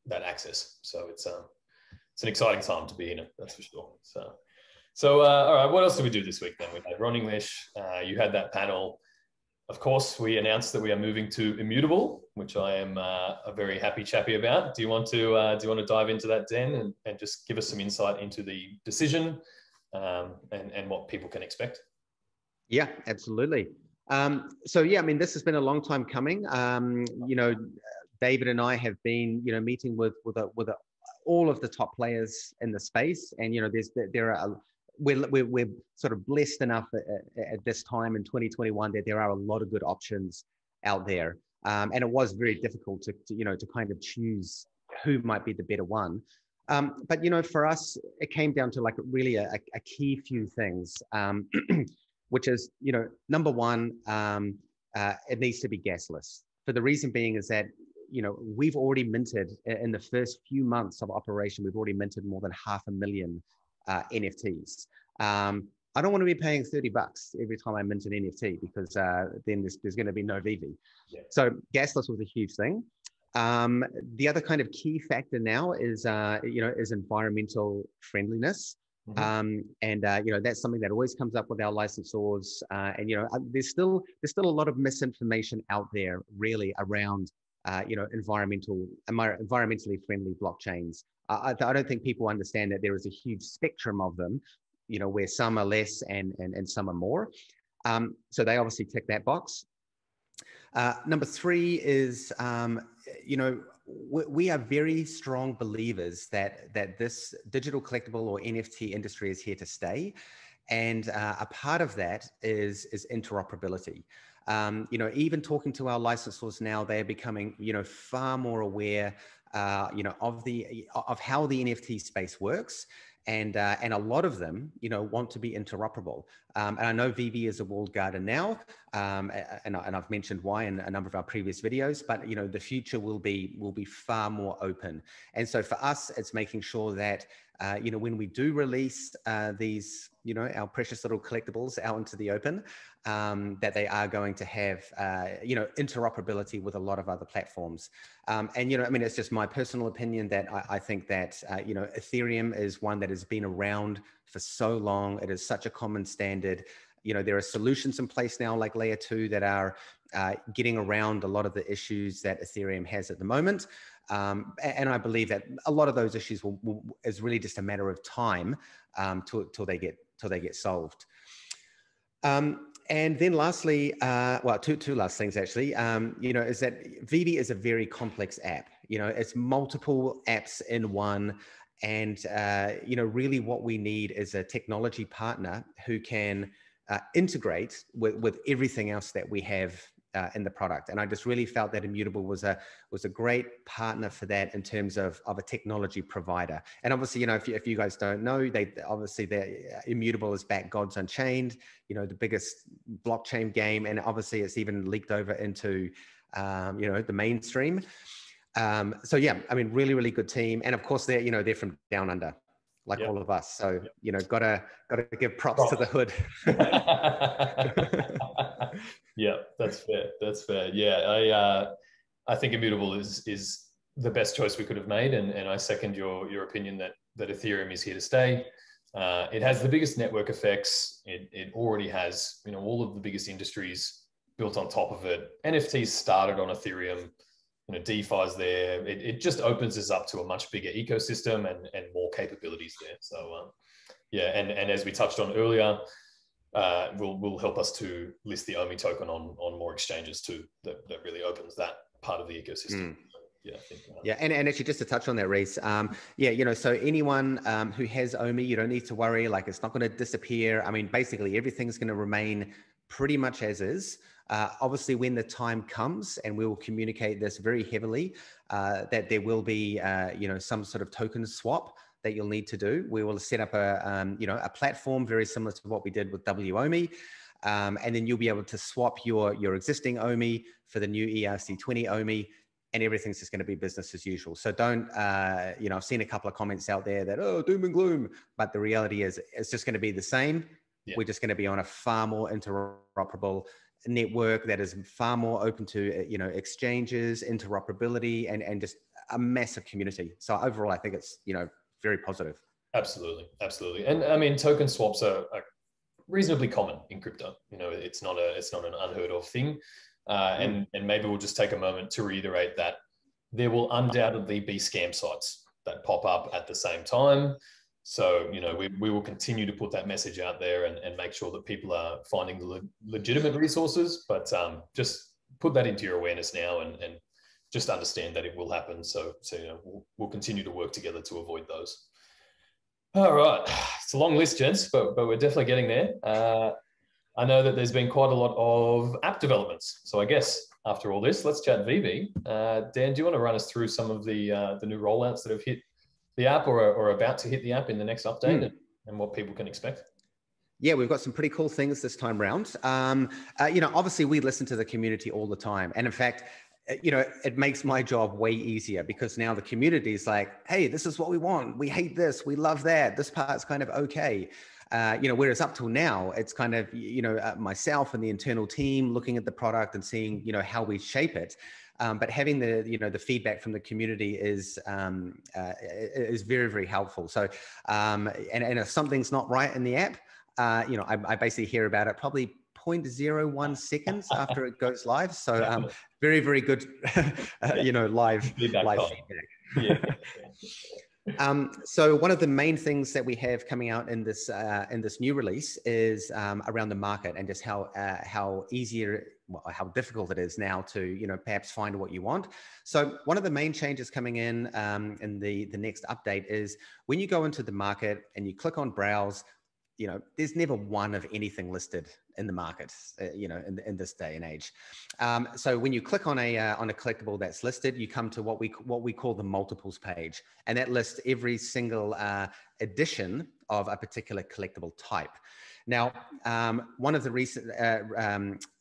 that access. So it's an exciting time to be in it, that's for sure. So all right, what else did we do this week then? We had Ron English. You had that panel. Of course, we announced that we are moving to Immutable, which I am a very happy chappy about. Do you want to dive into that, Dan, and just give us some insight into the decision and what people can expect? Yeah, absolutely. So yeah, I mean, this has been a long time coming. You know, David and I have been, you know, meeting with all of the top players in the space, and you know, we're sort of blessed enough at this time in 2021 that there are a lot of good options out there, and it was very difficult to you know, to kind of choose who might be the better one. But you know, for us, it came down to like really a key few things, which is, you know, number one, it needs to be gasless. For the reason being is that, you know, we've already minted in the first few months of operation, we've already minted more than 500,000 NFTs. I don't want to be paying $30 every time I mint an NFT, because then there's going to be no VeVe. Yeah. So gasless was a huge thing. The other kind of key factor now is, you know, is environmental friendliness. And you know, that's something that always comes up with our licensors. And you know, there's still a lot of misinformation out there, really, around you know, environmentally friendly blockchains. I don't think people understand that there is a huge spectrum of them, you know, where some are less and some are more. So they obviously tick that box. Number three is, you know, we are very strong believers that this digital collectible or NFT industry is here to stay. And a part of that is interoperability. You know, even talking to our licensors now, they're becoming, you know, far more aware, you know, of how the NFT space works. And a lot of them, you know, want to be interoperable. And I know VeVe is a walled garden now, and I've mentioned why in a number of our previous videos. But you know, the future will be far more open. And so for us, it's making sure that you know, when we do release these, you know, our precious little collectibles out into the open, that they are going to have, you know, interoperability with a lot of other platforms. And, you know, I mean, it's just my personal opinion that I think that, you know, Ethereum is one that has been around for so long. It is such a common standard. You know, there are solutions in place now like Layer 2 that are getting around a lot of the issues that Ethereum has at the moment. And I believe that a lot of those issues is really just a matter of time till they get solved. And then lastly, well, two last things actually, you know, is that VeVe is a very complex app. You know, it's multiple apps in one. And, you know, really what we need is a technology partner who can integrate with everything else that we have in the product. And I just really felt that Immutable was a great partner for that in terms of a technology provider. And obviously, you know, if you guys don't know, Immutable is backed Gods Unchained, you know, the biggest blockchain game. And obviously it's even leaked over into, you know, the mainstream. So yeah, I mean, really, really good team. And of course they're, you know, they're from down under, like all of us. So, you know, gotta give props to the hood. Yeah, that's fair. That's fair. Yeah, I think Immutable is the best choice we could have made, and I second your opinion that Ethereum is here to stay. It has the biggest network effects. It already has, you know, all of the biggest industries built on top of it. NFTs started on Ethereum. You know, DeFi's there. It just opens us up to a much bigger ecosystem and more capabilities there. So yeah, and as we touched on earlier, will help us to list the OMI token on more exchanges too. That really opens that part of the ecosystem. Yeah, I think, yeah, and actually just to touch on that, Rhys, yeah, you know, so anyone who has OMI, you don't need to worry, like it's not going to disappear. I mean, basically everything's going to remain pretty much as is. Obviously, when the time comes, and we will communicate this very heavily, that there will be, you know, some sort of token swap that you'll need to do. We will set up a, you know, a platform very similar to what we did with WOMI. And then you'll be able to swap your existing OMI for the new ERC20 OMI. and everything's just going to be business as usual. So don't, you know, I've seen a couple of comments out there that, oh, doom and gloom, but the reality is it's just going to be the same. Yeah. We're just going to be on a far more interoperable network that is far more open to, you know, exchanges, interoperability, and just a massive community. So overall, I think it's, you know, very positive. Absolutely, absolutely. And I mean, token swaps are reasonably common in crypto. You know, it's not an unheard of thing. And maybe we'll just take a moment to reiterate that there will undoubtedly be scam sites that pop up at the same time. So, you know, we will continue to put that message out there and make sure that people are finding the legitimate resources, but just put that into your awareness now and just understand that it will happen. So you know, we'll continue to work together to avoid those. All right, it's a long list, gents, but we're definitely getting there. I know that there's been quite a lot of app developments. So I guess after all this, let's chat VeVe. Dan, do you want to run us through some of the new rollouts that have hit the app or are about to hit the app in the next update and what people can expect? Yeah, we've got some pretty cool things this time around. You know, obviously we listen to the community all the time. And in fact, you know, it makes my job way easier because now the community is like, hey, this is what we want. We hate this. We love that. This part's kind of okay. You know, whereas up till now, it's kind of, you know, myself and the internal team looking at the product and seeing, you know, how we shape it. But having the, you know, the feedback from the community is very, very helpful. So, and if something's not right in the app, you know, I basically hear about it probably 0.01 seconds after it goes live. So very, very good, you know, live feedback. Yeah. So one of the main things that we have coming out in this new release is around the market and just how difficult it is now to, you know, perhaps find what you want. So one of the main changes coming in the next update is when you go into the market and you click on browse, you know, there's never one of anything listed in the market, you know, in this day and age. So when you click on a collectible that's listed, you come to what we call the multiples page, and that lists every single edition of a particular collectible type. Now, one of the recent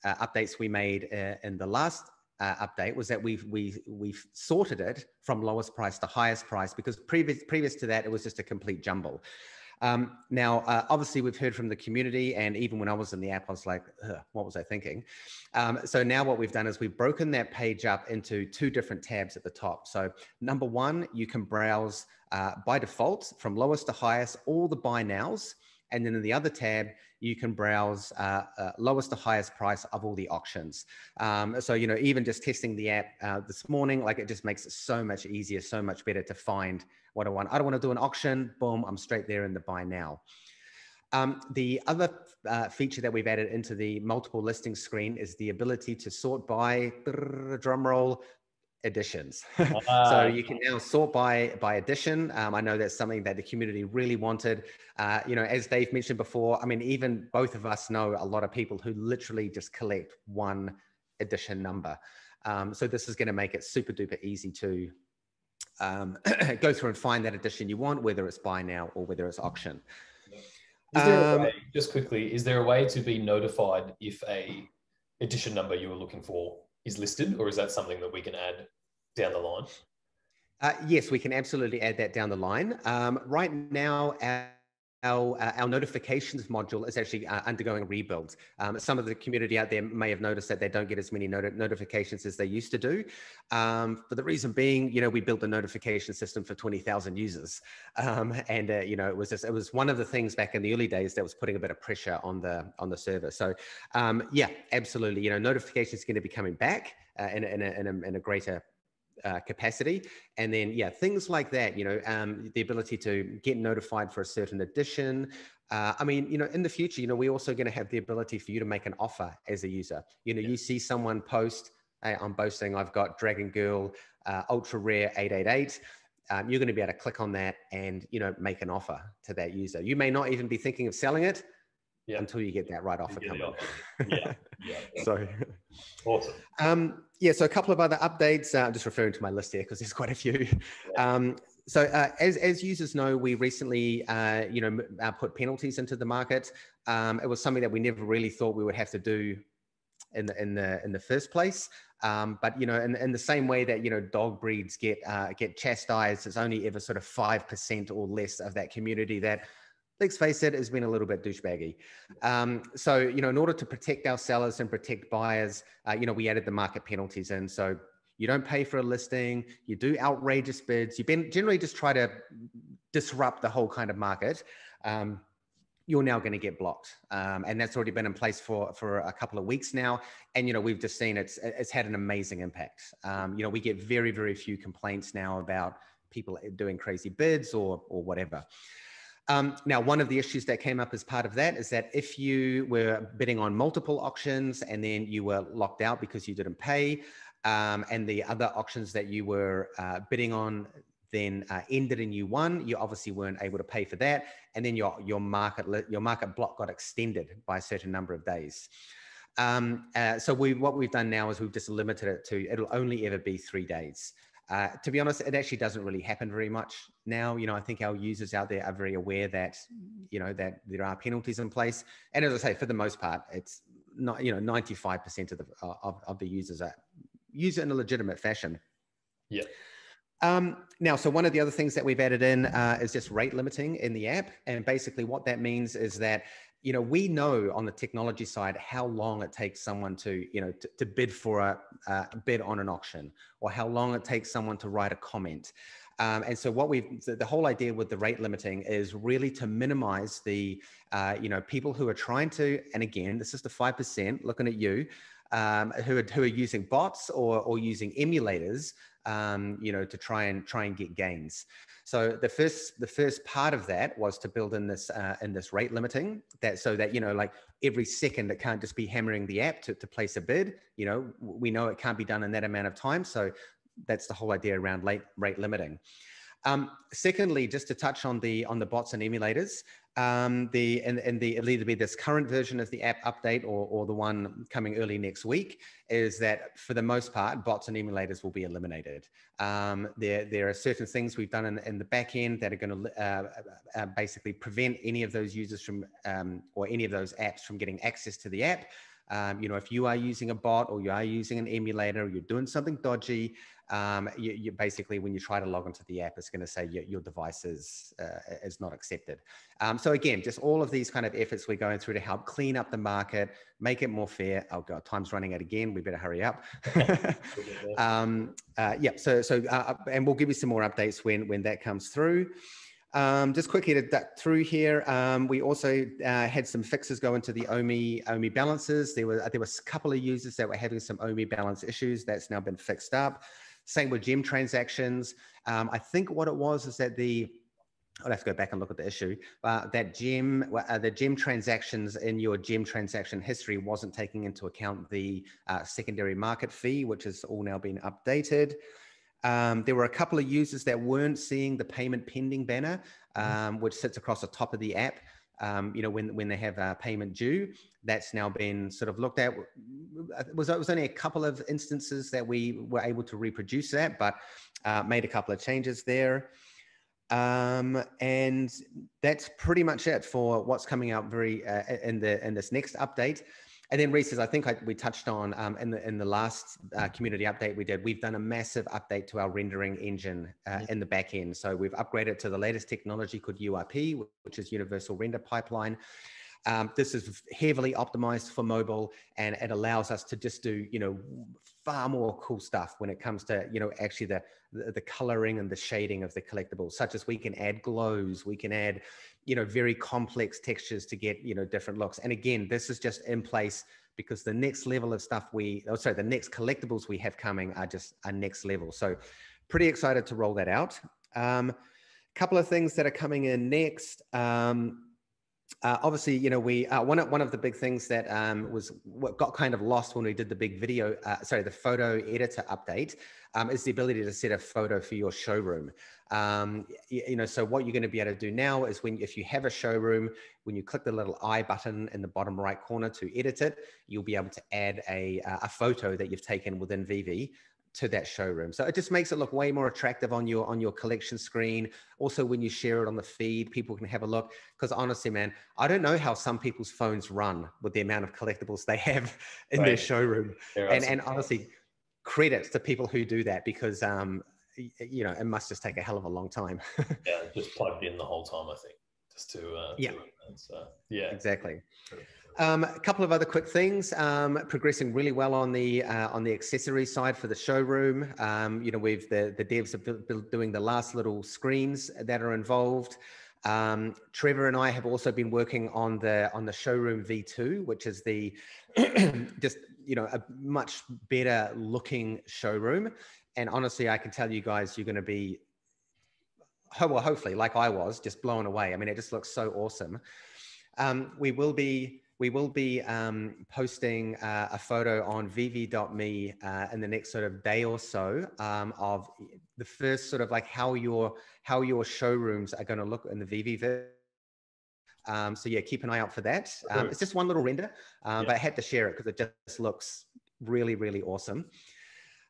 updates we made in the last update was that we've sorted it from lowest price to highest price, because previous to that, it was just a complete jumble. Now, obviously, we've heard from the community, and even when I was in the app, I was like, what was I thinking? So now what we've done is we've broken that page up into two different tabs at the top. So number one, you can browse by default from lowest to highest, all the buy nows. And then in the other tab, you can browse lowest to highest price of all the auctions. So, you know, even just testing the app this morning, like, it just makes it so much easier, so much better to find what I want. I don't want to do an auction, boom, I'm straight there in the buy now. The other feature that we've added into the multiple listing screen is the ability to sort by, drum roll, editions. So you can now sort by edition. I know that's something that the community really wanted. You know, as Dave mentioned before, I mean, even both of us know a lot of people who literally just collect one edition number. So this is going to make it super duper easy to go through and find that edition you want, whether it's buy now or whether it's auction. Is there a way, just quickly, is there a way to be notified if a edition number you were looking for is listed, or is that something that we can add down the line? Yes, we can absolutely add that down the line. Right now, our notifications module is actually undergoing a rebuild. Some of the community out there may have noticed that they don't get as many notifications as they used to do. For the reason being, you know, we built a notification system for 20,000 users. And, you know, it was one of the things back in the early days that was putting a bit of pressure on the server. So yeah, absolutely. You know, notifications are going to be coming back in a greater capacity. And then, yeah, things like that, you know, the ability to get notified for a certain edition. I mean, you know, in the future, you know, we're also going to have the ability for you to make an offer as a user. You know, you see someone post, hey, I'm boasting, I've got Dragon Girl Ultra Rare 888. You're going to be able to click on that and, you know, make an offer to that user. You may not even be thinking of selling it until you get that right offer coming. Yeah. So awesome. Yeah, so a couple of other updates. I'm just referring to my list here because there's quite a few. So as users know, we recently, you know, put penalties into the market. It was something that we never really thought we would have to do in the first place. But you know, in the same way that, you know, dog breeds get chastised, it's only ever sort of 5% or less of that community that, let's face it, has been a little bit douchebaggy. So, you know, in order to protect our sellers and protect buyers, you know, we added the market penalties in. So you don't pay for a listing, you do outrageous bids, you generally just try to disrupt the whole kind of market. You're now going to get blocked. And that's already been in place for a couple of weeks now. And, you know, we've just seen it's had an amazing impact. You know, we get very, very few complaints now about people doing crazy bids or whatever. Now, one of the issues that came up as part of that is that if you were bidding on multiple auctions and then you were locked out because you didn't pay, and the other auctions that you were bidding on then ended and you won, you obviously weren't able to pay for that. And then your market block got extended by a certain number of days. So what we've done now is we've just limited it to, it'll only ever be 3 days. To be honest, it actually doesn't really happen very much now. You know, I think our users out there are very aware that, you know, that there are penalties in place. And as I say, for the most part, it's not, you know, 95% of the users use it in a legitimate fashion. Yeah. Now, so one of the other things that we've added in is just rate limiting in the app. And basically what that means is that, you know, we know on the technology side how long it takes someone to, you know, to bid for a bid on an auction, or how long it takes someone to write a comment. And so the whole idea with the rate limiting is really to minimize the, you know, people who are trying to, and again, this is the 5% looking at you, who are using bots or using emulators, you know, to try and get gains. So the first part of that was to build in this rate limiting, so that, you know, like every second it can't just be hammering the app to place a bid. You know, we know it can't be done in that amount of time. So that's the whole idea around rate limiting. Secondly, just to touch on the bots and emulators, it'll either be this current version of the app update or the one coming early next week, is that for the most part, bots and emulators will be eliminated. There are certain things we've done in the back end that are going to basically prevent any of those users from, or any of those apps from getting access to the app. You know, if you are using a bot or you are using an emulator, or you're doing something dodgy, you basically, when you try to log into the app, it's going to say your device is not accepted. So again, just all of these kind of efforts we're going through to help clean up the market, make it more fair. Oh God, time's running out again. We better hurry up. Yeah. So and we'll give you some more updates when that comes through. Just quickly to duck through here, we also had some fixes go into the OMI balances. There was a couple of users that were having some OMI balance issues. That's now been fixed up. Same with gem transactions. I think what it was is that I'll have to go back and look at the issue, that the gem transactions in your gem transaction history wasn't taking into account the secondary market fee, which has all now been updated. There were a couple of users that weren't seeing the payment pending banner, which sits across the top of the app. You know, when they have a payment due, that's now been sort of looked at. It was only a couple of instances that we were able to reproduce that, but made a couple of changes there. And that's pretty much it for what's coming out in this next update. And then Rhys, as I think we touched on in the last community update we did, we've done a massive update to our rendering engine in the back end. So we've upgraded to the latest technology called URP, which is Universal Render Pipeline. This is heavily optimized for mobile, and it allows us to just do, you know, far more cool stuff when it comes to, you know, actually the coloring and the shading of the collectibles, such as we can add glows, we can add, you know, very complex textures to get, you know, different looks. And again, this is just in place because the next level of stuff the next collectibles we have coming are just a next level. So pretty excited to roll that out. Couple of things that are coming in next. Obviously, you know, one of the big things that was what got kind of lost when we did the big video, the photo editor update, is the ability to set a photo for your showroom. You know, so what you're going to be able to do now is if you have a showroom, when you click the little I button in the bottom right corner to edit it, you'll be able to add a photo that you've taken within VeVe. to that showroom. So it just makes it look way more attractive on your collection screen. Also, when you share it on the feed, people can have a look. Because honestly, man, I don't know how some people's phones run with the amount of collectibles they have in their showroom. And honestly, credit to people who do that, because you know, it must just take a hell of a long time. Yeah, just plugged in the whole time, I think, just to so yeah, exactly. A couple of other quick things. Progressing really well on the accessory side for the showroom. You know, the devs have been doing the last little screens that are involved. Trevor and I have also been working on the showroom V2, which is the just, you know, a much better looking showroom. And honestly, I can tell you guys, you're going to be, well, hopefully, like I was, just blown away. I mean, it just looks so awesome. We will be posting a photo on VeVe.me in the next sort of day or so of the first sort of like how your showrooms are going to look in the VeVe. So yeah, keep an eye out for that. It's just one little render, but I had to share it because it just looks really, really awesome.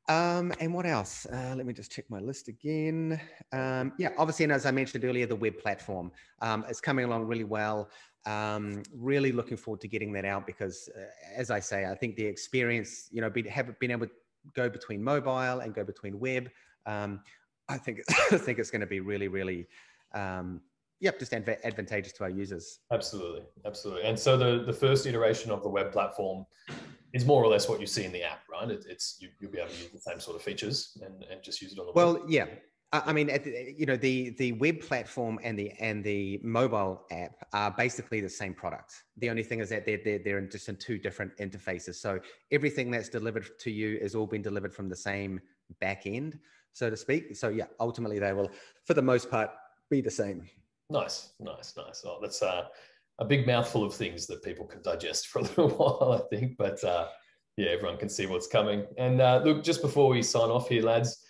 And what else? Let me just check my list again. Yeah, obviously, and as I mentioned earlier, the web platform is coming along really well. Really looking forward to getting that out because, as I say, I think the experience, you know, have been able to go between mobile and go between web. I think it's going to be really, really, just advantageous to our users. Absolutely, absolutely. And so the first iteration of the web platform is more or less what you see in the app, right? You'll be able to use the same sort of features and just use it on the web. Well, yeah. I mean, you know, the web platform and the mobile app are basically the same product. The only thing is that they're just in two different interfaces. So everything that's delivered to you is all been delivered from the same back end, so to speak. So yeah, ultimately they will, for the most part, be the same. Nice. Oh, that's a big mouthful of things that people can digest for a little while, I think. But yeah, everyone can see what's coming. And look, just before we sign off here, lads,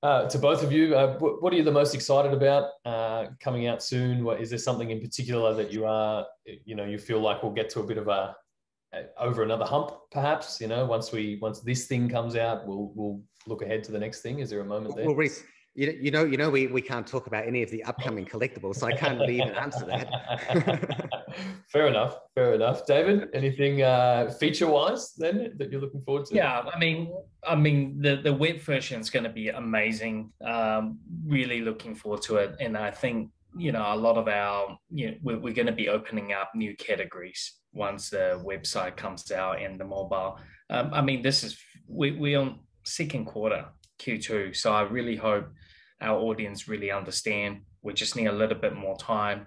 to both of you, what are you the most excited about coming out soon? Is there something in particular that you feel like we'll get to a bit of over another hump, perhaps? You know, once this thing comes out, we'll look ahead to the next thing. Is there a moment there? Well, Rhys, you know, we can't talk about any of the upcoming collectibles, so I can't really even answer that. Fair enough. David, anything feature-wise then that you're looking forward to? Yeah, I mean, the web version is going to be amazing. Really looking forward to it, and I think, you know, a lot of we're going to be opening up new categories once the website comes out and the mobile. I mean, we're on second quarter Q2, so I really hope our audience really understand. We just need a little bit more time.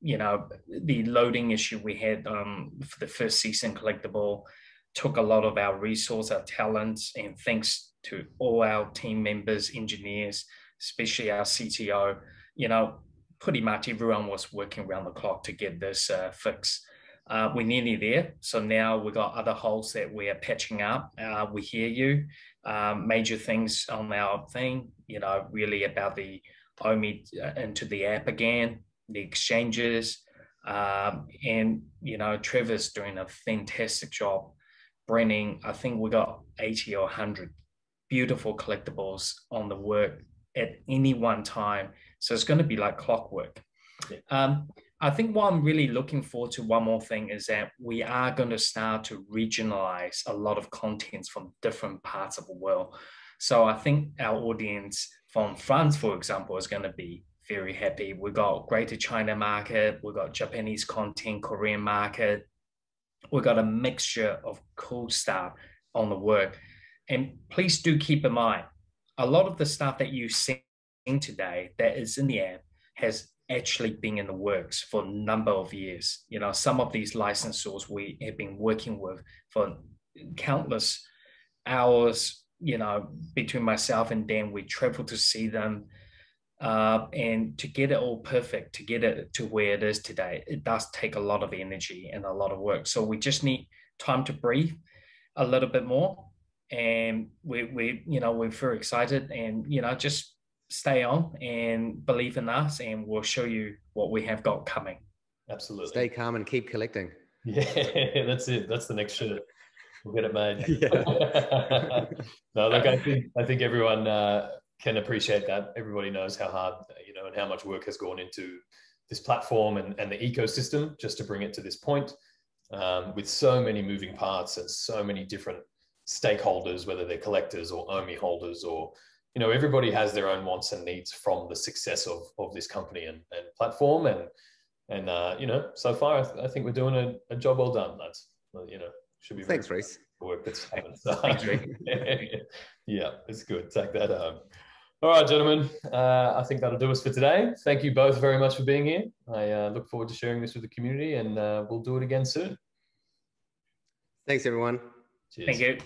You know, the loading issue we had for the first season collectible took a lot of our resource, our talents, and thanks to all our team members, engineers, especially our CTO, you know, pretty much everyone was working around the clock to get this fixed. We're nearly there. So now we've got other holes that we are patching up. We hear you. Major things on our thing, you know, really about the OMI into the app again, the exchanges, and, you know, Trevor's doing a fantastic job bringing, I think we got 80 or 100 beautiful collectibles on the work at any one time. So it's going to be like clockwork. Yeah. I think what I'm really looking forward to, one more thing, is that we are going to start to regionalize a lot of contents from different parts of the world. So I think our audience from France, for example, is going to be very happy. We got Greater China market, we got Japanese content, Korean market. We got a mixture of cool stuff on the work. And please do keep in mind, a lot of the stuff that you've seen today that is in the app has actually been in the works for a number of years. You know, some of these licensors we have been working with for countless hours, you know, between myself and Dan, we travel to see them. And to get it all perfect, to get it to where it is today, it does take a lot of energy and a lot of work. So we just need time to breathe a little bit more. And we're very excited, and, you know, just stay on and believe in us, and we'll show you what we have got coming. Absolutely. Stay calm and keep collecting. Yeah, that's it. That's the next shirt. We'll get it made. Yeah. No, look, I think everyone can appreciate that. Everybody knows how hard, and how much work has gone into this platform and the ecosystem just to bring it to this point, with so many moving parts and so many different stakeholders, whether they're collectors or OMI holders, or everybody has their own wants and needs from the success of this company and platform. And so far I think we're doing a job well done, lads. Should be. Thanks, Rhys. Work that's happened. Thanks, Rick. Yeah, it's good. Take that home. All right, gentlemen. I think that'll do us for today. Thank you both very much for being here. I look forward to sharing this with the community, and we'll do it again soon. Thanks, everyone. Cheers. Thank you.